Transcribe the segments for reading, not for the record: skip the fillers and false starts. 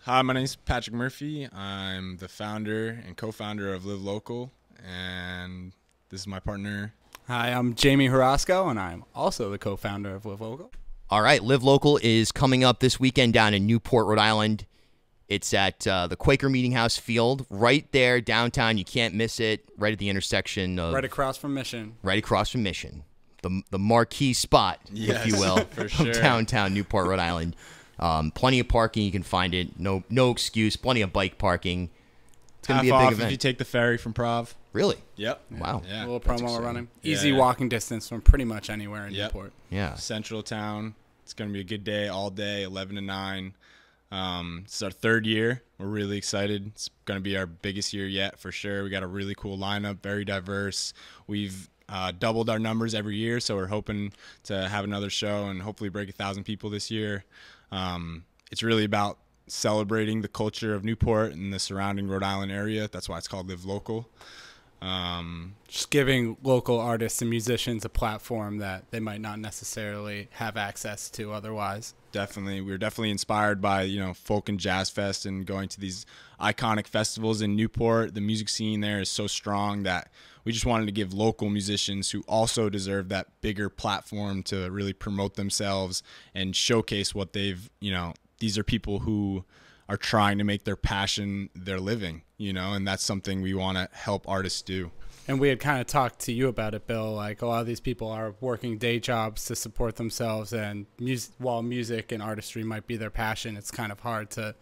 Hi, my name is Patrick Murphy. I'm the founder and co-founder of Live Local, and this is my partner. Hi, I'm Jamie Harasco, and I'm also the co-founder of Live Local. All right, Live Local is coming up this weekend down in Newport, Rhode Island. It's at the Quaker Meeting House Field, right there downtown. You can't miss it, right at the intersection of... Right across from Mission. Right across from Mission. The marquee spot, if you will, for sure. of downtown Newport, Rhode Island. Plenty of parking. You can find it. No excuse. Plenty of bike parking. It's going to be a big event. If you take the ferry from Prov. Really? Yep. Wow. Yeah, A little promo we're running. Easy yeah. walking distance from pretty much anywhere in Newport. Yeah. Central town. It's going to be a good day all day, 11 to 9. It's our third year. We're really excited. It's going to be our biggest year yet for sure. We got a really cool lineup, very diverse. We've doubled our numbers every year, so we're hoping to have another show and hopefully break 1,000 people this year. It's really about celebrating the culture of Newport and the surrounding Rhode Island area. That's why it's called Live Local. Just giving local artists and musicians a platform that they might not necessarily have access to otherwise. Definitely. We're definitely inspired by, Folk and Jazz Fest and going to these iconic festivals in Newport. The music scene there is so strong that we just wanted to give local musicians who also deserve that bigger platform to really promote themselves and showcase what they've, these are people who are trying to make their passion their living, and that's something we want to help artists do. And we had kind of talked to you about it, Bill. Like, a lot of these people are working day jobs to support themselves, and while music and artistry might be their passion, it's kind of hard to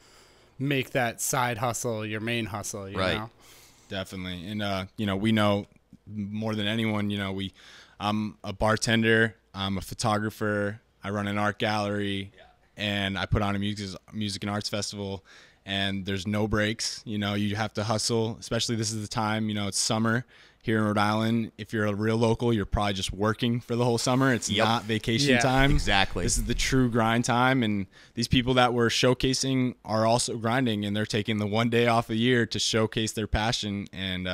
make that side hustle your main hustle, you know? Definitely. And, we know more than anyone, I'm a bartender, I'm a photographer, I run an art gallery, and I put on a music and arts festival, and there's no breaks. You have to hustle, especially this is the time, it's summer here in Rhode Island. If you're a real local, you're probably just working for the whole summer. It's not vacation time. Exactly. This is the true grind time, and these people that we're showcasing are also grinding, and they're taking the one day off a year to showcase their passion. And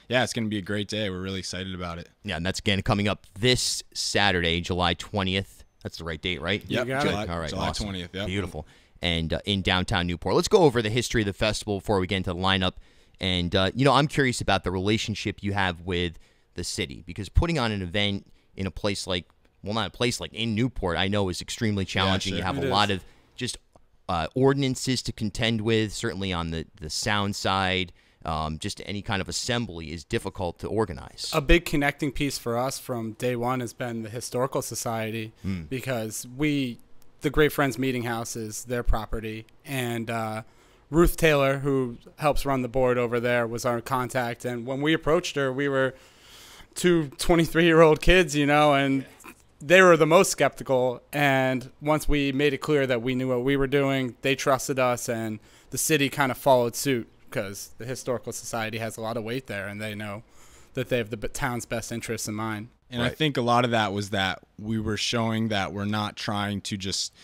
it's going to be a great day. We're really excited about it. Yeah, and that's again coming up this Saturday, July 20th. That's the right date, right? Yep. July, all right, July awesome. 20th. Yep. Beautiful. And in downtown Newport. Let's go over the history of the festival before we get into the lineup. And, I'm curious about the relationship you have with the city, because putting on an event in a place like, well, not a place like in Newport, I know is extremely challenging. Yeah, sure. You have a lot of just ordinances to contend with, certainly on the sound side. Just any kind of assembly is difficult to organize. A big connecting piece for us from day one has been the Historical Society, because the Great Friends Meeting House is their property, and Ruth Taylor, who helps run the board over there, was our contact. And when we approached her, we were two 23-year-old kids, and they were the most skeptical. And once we made it clear that we knew what we were doing, they trusted us, and the city kind of followed suit, because the Historical Society has a lot of weight there, and they know that they have the town's best interests in mind. And I think a lot of that was that we were showing that we're not trying to just,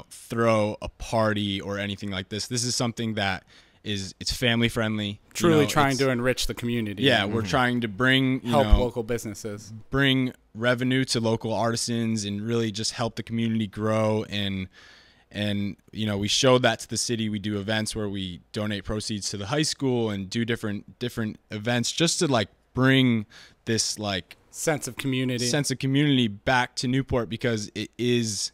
throw a party or anything like this. This is something that it's family friendly. Truly trying to enrich the community. Yeah, we're trying to help local businesses. Bring revenue to local artisans and really just help the community grow. And we show that to the city. We do events where we donate proceeds to the high school and do different events just to bring this sense of community back to Newport, because it is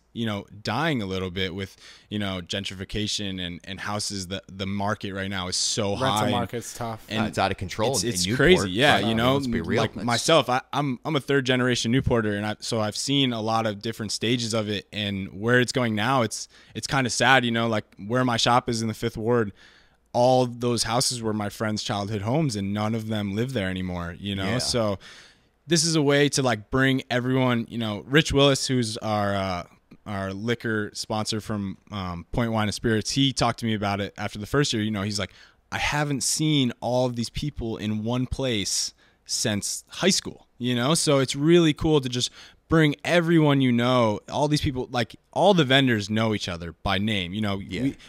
dying a little bit with gentrification and houses. The market right now is so high. Rental market's tough, and it's out of control. It's in crazy. Newport. Yeah, let's be real. like myself, I'm a third generation Newporter, and so I've seen a lot of different stages of it. And where it's going now, it's kind of sad. Like where my shop is in the 5th Ward. All those houses were my friends' childhood homes, and none of them live there anymore. So this is a way to bring everyone. Rich Willis, who's our liquor sponsor from Point Wine and Spirits, he talked to me about it after the first year. He's like, I haven't seen all of these people in one place since high school. So it's really cool to just bring everyone, all these people, all the vendors know each other by name.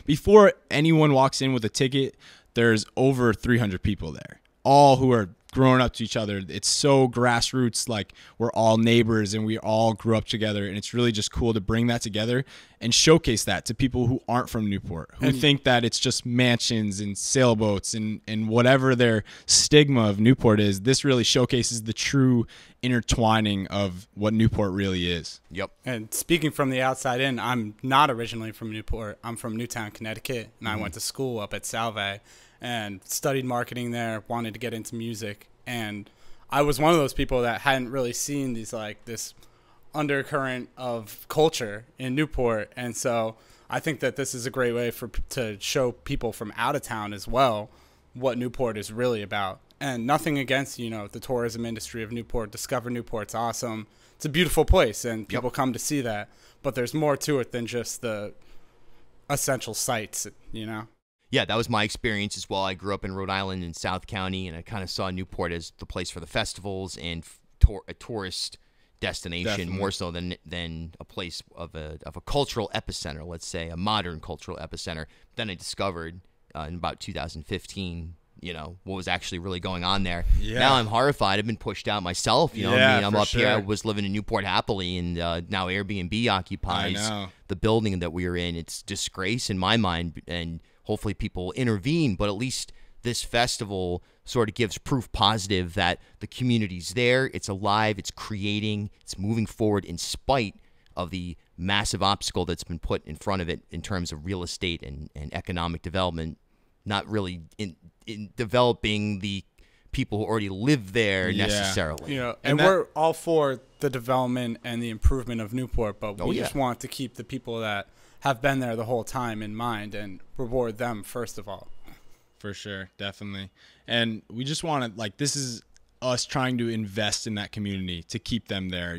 Before anyone walks in with a ticket, there's over 300 people there, all who are grown up to each other. It's so grassroots, like we're all neighbors and we all grew up together, and it's really just cool to bring that together and showcase that to people who aren't from Newport, who think that it's just mansions and sailboats and whatever their stigma of Newport is. This really showcases the true intertwining of what Newport really is. Yep. And speaking from the outside in, I'm not originally from Newport. I'm from Newtown, Connecticut, and I went to school up at Salve and studied marketing there, wanted to get into music. And I was one of those people that hadn't really seen this undercurrent of culture in Newport. And so I think that this is a great way to show people from out of town as well what Newport is really about. And nothing against, the tourism industry of Newport. Discover Newport's awesome. It's a beautiful place, and people come to see that. But there's more to it than just the essential sights, Yeah, that was my experience as well. I grew up in Rhode Island in South County, and I kind of saw Newport as the place for the festivals and a tourist destination. Definitely. More so than a place of a cultural epicenter, let's say, a modern cultural epicenter. Then I discovered in about 2015, what was actually really going on there. Yeah. Now I'm horrified. I've been pushed out myself. I'm up here. I was living in Newport happily, and now Airbnb occupies the building that we are in. It's disgrace in my mind, and hopefully people intervene, but at least this festival sort of gives proof positive that the community's there, it's alive, it's creating, it's moving forward in spite of the massive obstacle that's been put in front of it in terms of real estate and economic development, not really in developing the people who already live there necessarily. And we're all for the development and the improvement of Newport, but we just want to keep the people that have been there the whole time in mind and reward them first of all. For sure, definitely. And we just want to, this is us trying to invest in that community to keep them there.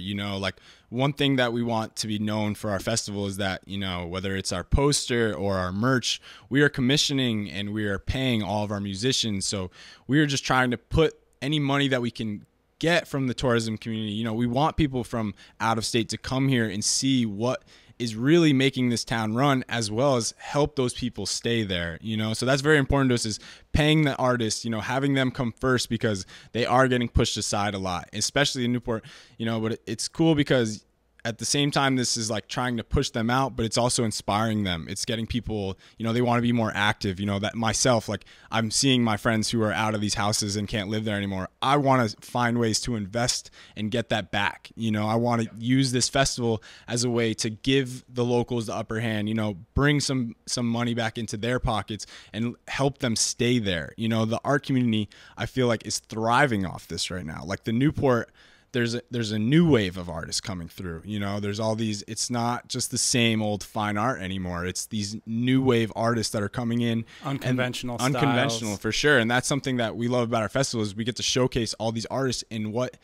One thing that we want to be known for our festival is that, whether it's our poster or our merch, we are commissioning and we are paying all of our musicians. So we are just trying to put any money that we can get from the tourism community. We want people from out of state to come here and see what is really making this town run, as well as help those people stay there, so that's very important to us, is paying the artists, having them come first, because they are getting pushed aside a lot, especially in Newport, but it's cool because at the same time, this is trying to push them out, but it's also inspiring them. It's getting people, they want to be more active, that myself, I'm seeing my friends who are out of these houses and can't live there anymore. I want to find ways to invest and get that back. I want to use this festival as a way to give the locals the upper hand, bring some money back into their pockets and help them stay there. The art community, I feel is thriving off this right now. The Newport, there's a new wave of artists coming through. There's all these, it's not just the same old fine art anymore. It's these new wave artists that are coming in. Unconventional styles. Unconventional, for sure. And that's something that we love about our festival, is we get to showcase all these artists in what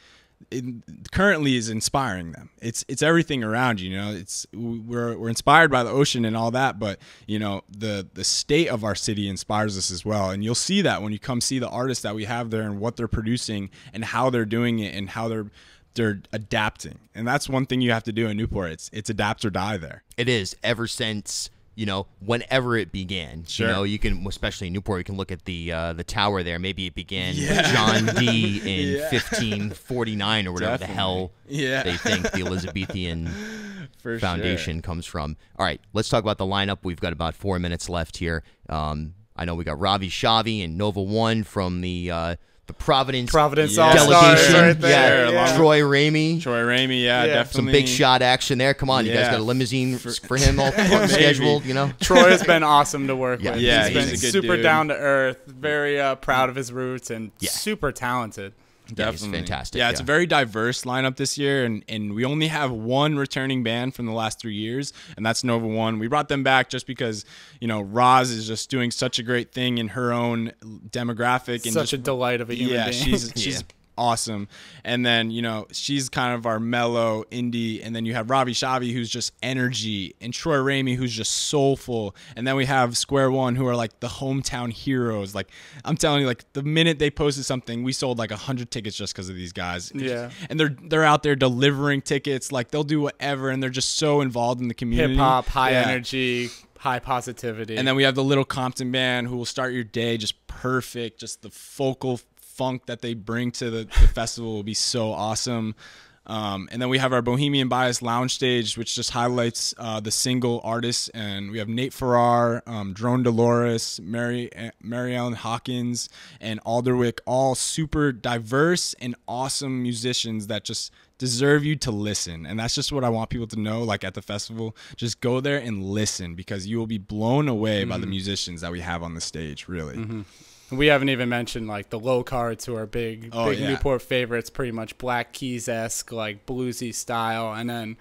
currently is inspiring them. It's everything around you. We're inspired by the ocean and all that, but the state of our city inspires us as well. And you'll see that when you come see the artists that we have there and what they're producing and how they're doing it and how they're adapting. And that's one thing you have to do in Newport. It's adapt or die there. It is, ever since whenever it began. Sure. You can, especially in Newport, you can look at the tower there. Maybe it began with John Dee in 1549 or whatever the hell they think the Elizabethan foundation comes from. All right, let's talk about the lineup. We've got about 4 minutes left here. I know we got Ravi Shavi and Nova One from the Providence delegation right there. Yeah. Troy Ramey, definitely some big shot action there. Come on, you guys got a limousine for him all scheduled. Troy has been awesome to work with. Yeah, he's been a good super dude. Down to earth, very proud of his roots, and super talented. Definitely. He's fantastic. Yeah, it's a very diverse lineup this year, and we only have one returning band from the last 3 years, and that's Nova One. We brought them back just because, Roz is just doing such a great thing in her own demographic. And such a delight of a human being. She's awesome. And then, she's kind of our mellow indie, and then you have Ravi Shavi, who's just energy, and Troy Ramey, who's just soulful, and then we have Square One, who are the hometown heroes. I'm telling you, the minute they posted something, we sold 100 tickets just because of these guys. Yeah. And they're out there delivering tickets, they'll do whatever, and they're just so involved in the community. Hip-hop, high energy, high positivity. And then we have the Little Compton Band, who will start your day just perfect, just the funk that they bring to the festival will be so awesome. And then we have our Bohemian Bias Lounge stage, which just highlights the single artists. And we have Nate Farrar, Drone Dolores, Mary Ellen Hawkins, and Alderwick, all super diverse and awesome musicians that just deserve you to listen. And that's just what I want people to know, like at the festival. Just go there and listen, because you will be blown away by the musicians that we have on the stage, really. We haven't even mentioned like the low cards, who are big Newport favorites, pretty much Black Keys-esque, like bluesy style. And then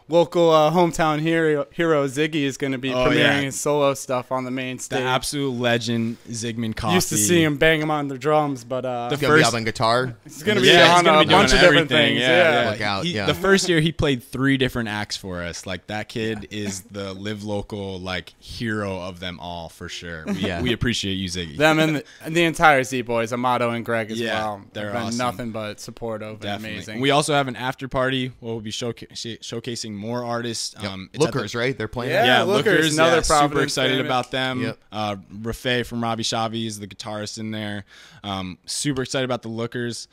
local hometown hero Ziggy is going to be premiering his solo stuff on the main stage. The absolute legend, Zygmunt Coffey. Used to see him bang him on the drums, but he's going to be out on guitar. He's going to be on a bunch of different things. Yeah. Look out, The first year he played 3 different acts for us. Like, that kid is the Live Local like hero of them all, for sure. We appreciate you, Ziggy. Them and the entire Z Boys, Amato and Greg as well. They're awesome. awesome. Nothing but supportive. Definitely. And amazing. We also have an after party where we'll be showcasing more artists. Lookers, right? They're playing. Yeah, Lookers. Another super excited famous. about them. Yep. Rafe from Robbie Shavi is the guitarist in there. Super excited about the Lookers.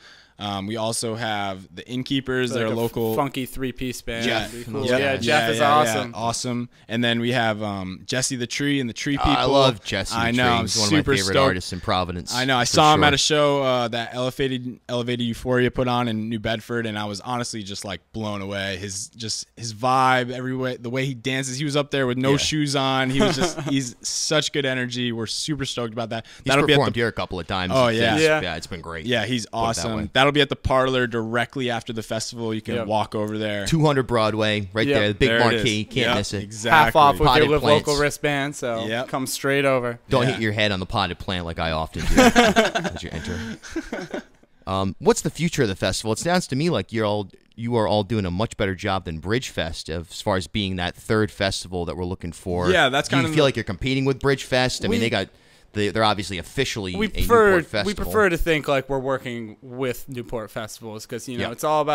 We also have the Innkeepers. Like they're a local funky 3-piece band. Jeff. Cool. Yeah, Jeff is awesome. Awesome. And then we have Jesse the Tree and the Tree People. I love Jesse. I the know. Tree. I'm He's one of my super favorite stoked. artists in Providence. I know. I saw him at a show that Elevated Euphoria put on in New Bedford, and I was honestly just like blown away. His vibe, everywhere, the way he dances. He was up there with no shoes on. He was he's such good energy. We're super stoked about that. He's performed here a couple of times. Oh yeah, yeah, it's been great. Yeah, he's awesome. That'll be at the Parlor directly after the festival. You can walk over there. 200 Broadway, right there. The big there marquee. Can't miss it. Exactly. Half off with Potted your Live plants. Local wristband, so come straight over. Don't hit your head on the potted plant like I often do as you enter. What's the future of the festival? It sounds to me like you are all doing a much better job than Bridgefest as far as being that third festival that we're looking for. Yeah, that's kind of. Do you feel like you're competing with Bridgefest? I mean, they're obviously officially a Newport festival. We prefer to think like we're working with Newport festivals, because it's all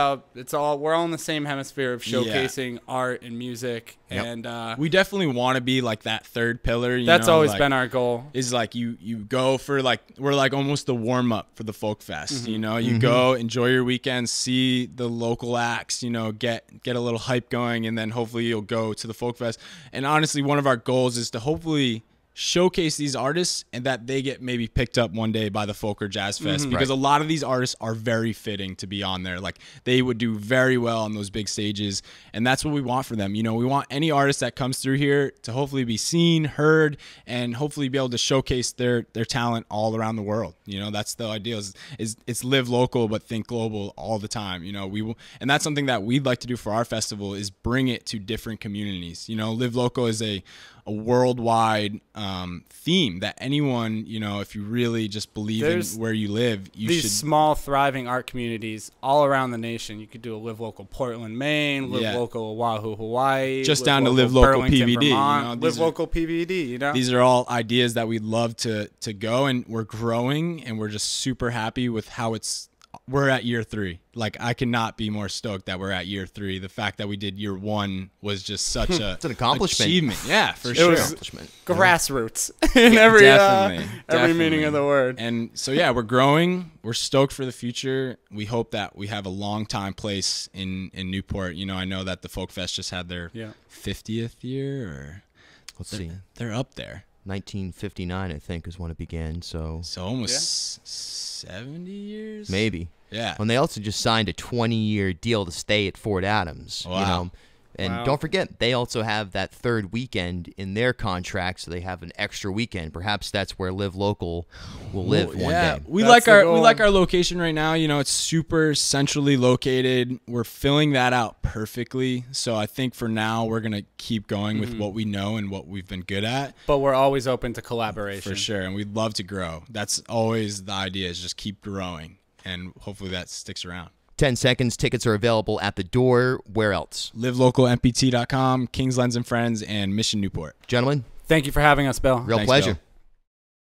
we're all in the same hemisphere of showcasing art and music, and we definitely want to be like that third pillar. That's always been our goal. Is like you go for we're like almost the warm up for the Folk Fest. You go enjoy your weekend, see the local acts, get a little hype going, and then hopefully you'll go to the Folk Fest. And honestly, one of our goals is to hopefully showcase these artists and that they get maybe picked up one day by the Folk or Jazz Fest, because a lot of these artists are very fitting to be on there. Like, they would do very well on those big stages, and that's what we want for them. We want any artist that comes through here to hopefully be seen, heard, and hopefully be able to showcase their talent all around the world. That's the ideal, is it's live local but think global all the time. And that's something that we'd like to do for our festival, is bring it to different communities. Live local is a worldwide theme that anyone, if you really just believe in where you live, these small thriving art communities all around the nation. You could do a Live Local Portland, Maine, Live Local Oahu, Hawaii, just down to Live Local Burlington, PVD. Vermont, Live Local PVD. These are all ideas that we'd love to go, and we're growing, and we're just super happy with how we're at year 3. Like, I cannot be more stoked that we're at year 3. The fact that we did year 1 was just such it's an accomplishment. Achievement. Yeah, for sure. It was grassroots in every meaning of the word. And so, we're growing. We're stoked for the future. We hope that we have a long time place in Newport. I know that the Folk Fest just had their 50th year, or let's see. They're up there. 1959, I think, is when it began. So almost 70 years? Maybe. Yeah. And they also just signed a 20-year deal to stay at Fort Adams. Wow. And don't forget, they also have that third weekend in their contract, so they have an extra weekend. Perhaps that's where Live Local will live one day. We like our location right now. It's super centrally located. We're filling that out perfectly. So I think for now we're gonna keep going with what we know and what we've been good at. But we're always open to collaboration. For sure, and we'd love to grow. That's always the idea, is just keep growing, and hopefully that sticks around. 10 seconds. Tickets are available at the door. Where else? LiveLocalMPT.com, King's Lens and Friends, and Mission Newport. Gentlemen, thank you for having us, Bill. Real Thanks, pleasure. Bill.